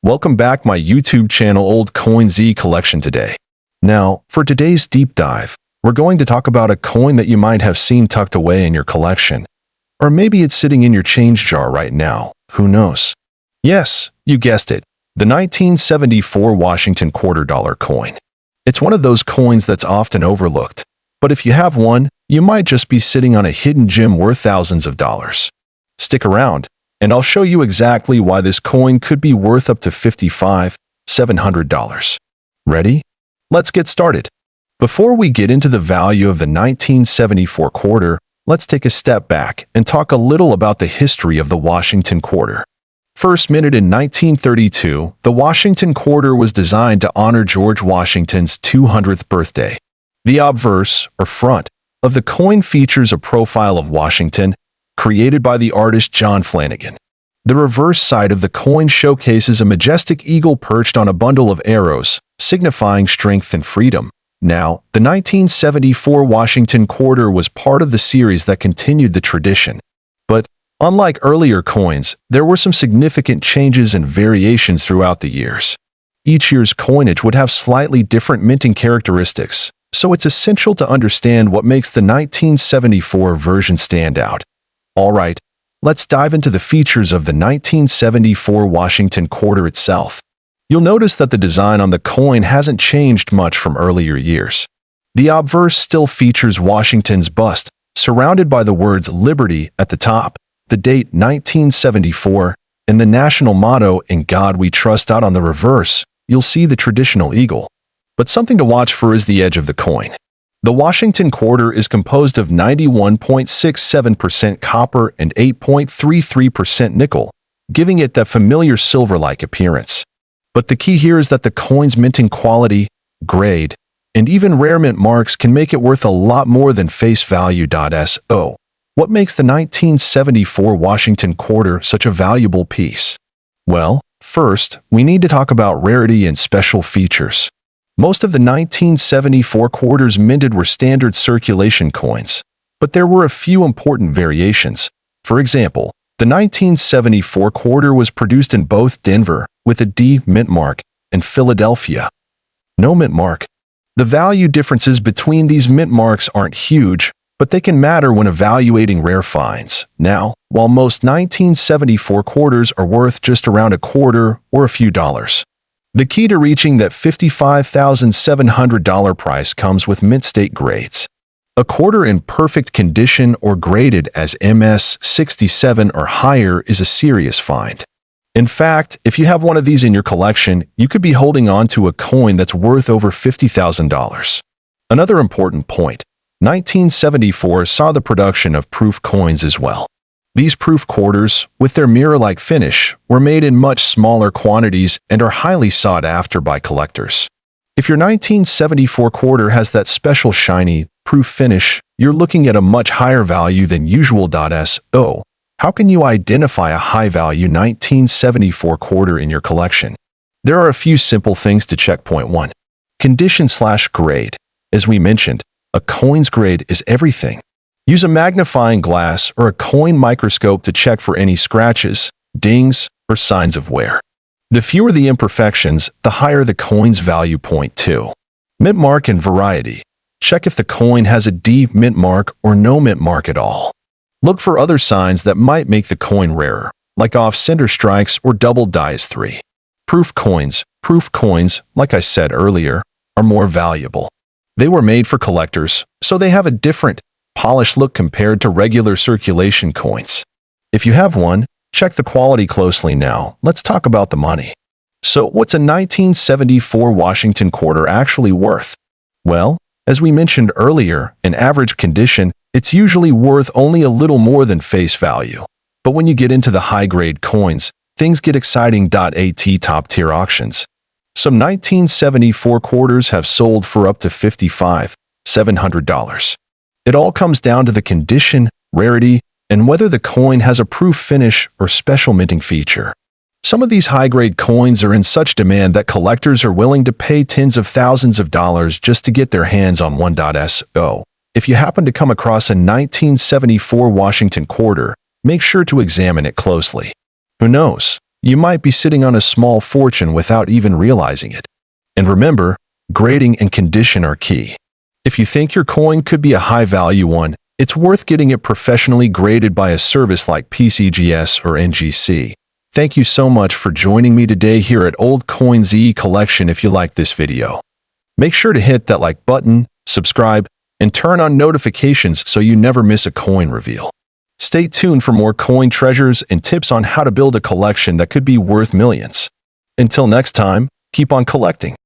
Welcome back my YouTube channel Old Coin Z Collection today. Now, for today's deep dive, we're going to talk about a coin that you might have seen tucked away in your collection. Or maybe it's sitting in your change jar right now, who knows? Yes, you guessed it, the 1974 Washington $quarter coin. It's one of those coins that's often overlooked, but if you have one, you might just be sitting on a hidden gem worth thousands of dollars. Stick around, and I'll show you exactly why this coin could be worth up to $5,700. Ready? Let's get started. Before we get into the value of the 1974 quarter, let's take a step back and talk a little about the history of the Washington quarter. First minted in 1932, the Washington quarter was designed to honor George Washington's 200th birthday. The obverse, or front, of the coin features a profile of Washington, created by the artist John Flanagan. The reverse side of the coin showcases a majestic eagle perched on a bundle of arrows, signifying strength and freedom. Now, the 1974 Washington quarter was part of the series that continued the tradition. But, unlike earlier coins, there were some significant changes and variations throughout the years. Each year's coinage would have slightly different minting characteristics, so it's essential to understand what makes the 1974 version stand out. Alright, let's dive into the features of the 1974 Washington quarter itself. You'll notice that the design on the coin hasn't changed much from earlier years. The obverse still features Washington's bust, surrounded by the words Liberty at the top, the date 1974, and the national motto In God We Trust out on the reverse. You'll see the traditional eagle. But something to watch for is the edge of the coin. The Washington quarter is composed of 91.67% copper and 8.33% nickel, giving it that familiar silver-like appearance. But the key here is that the coin's minting quality, grade, and even rare mint marks can make it worth a lot more than face value. So, what makes the 1974 Washington quarter such a valuable piece? Well, first, we need to talk about rarity and special features. Most of the 1974 quarters minted were standard circulation coins, but there were a few important variations. For example, the 1974 quarter was produced in both Denver, with a D mint mark, and Philadelphia. No mint mark. The value differences between these mint marks aren't huge, but they can matter when evaluating rare finds. Now, while most 1974 quarters are worth just around a quarter or a few dollars, the key to reaching that $55,700 price comes with mint state grades. A quarter in perfect condition or graded as MS 67 or higher is a serious find. In fact, if you have one of these in your collection, you could be holding on to a coin that's worth over $50,000. Another important point, 1974 saw the production of proof coins as well. These proof quarters, with their mirror-like finish, were made in much smaller quantities and are highly sought after by collectors. If your 1974 quarter has that special shiny, proof finish, you're looking at a much higher value than usual. So, how can you identify a high-value 1974 quarter in your collection? There are a few simple things to check. Point 1. Condition/grade. As we mentioned, a coin's grade is everything. Use a magnifying glass or a coin microscope to check for any scratches, dings, or signs of wear. The fewer the imperfections, the higher the coin's value. Point 2. Mint mark and variety. Check if the coin has a D mint mark or no mint mark at all. Look for other signs that might make the coin rarer, like off-center strikes or double dies 3. Proof coins, like I said earlier, are more valuable. They were made for collectors, so they have a different, polished look compared to regular circulation coins. If you have one, check the quality closely. Now, let's talk about the money. So, what's a 1974 Washington quarter actually worth? Well, as we mentioned earlier, in average condition, it's usually worth only a little more than face value. But when you get into the high-grade coins, things get exciting. At top-tier auctions, some 1974 quarters have sold for up to $55,700. It all comes down to the condition, rarity, and whether the coin has a proof finish or special minting feature. Some of these high-grade coins are in such demand that collectors are willing to pay tens of thousands of dollars just to get their hands on one. So, if you happen to come across a 1974 Washington quarter, make sure to examine it closely. Who knows? you might be sitting on a small fortune without even realizing it. And remember, grading and condition are key. If you think your coin could be a high-value one, it's worth getting it professionally graded by a service like PCGS or NGC. Thank you so much for joining me today here at Old Coins Collection. If you like this video, make sure to hit that like button, subscribe, and turn on notifications so you never miss a coin reveal. Stay tuned for more coin treasures and tips on how to build a collection that could be worth millions. Until next time, keep on collecting.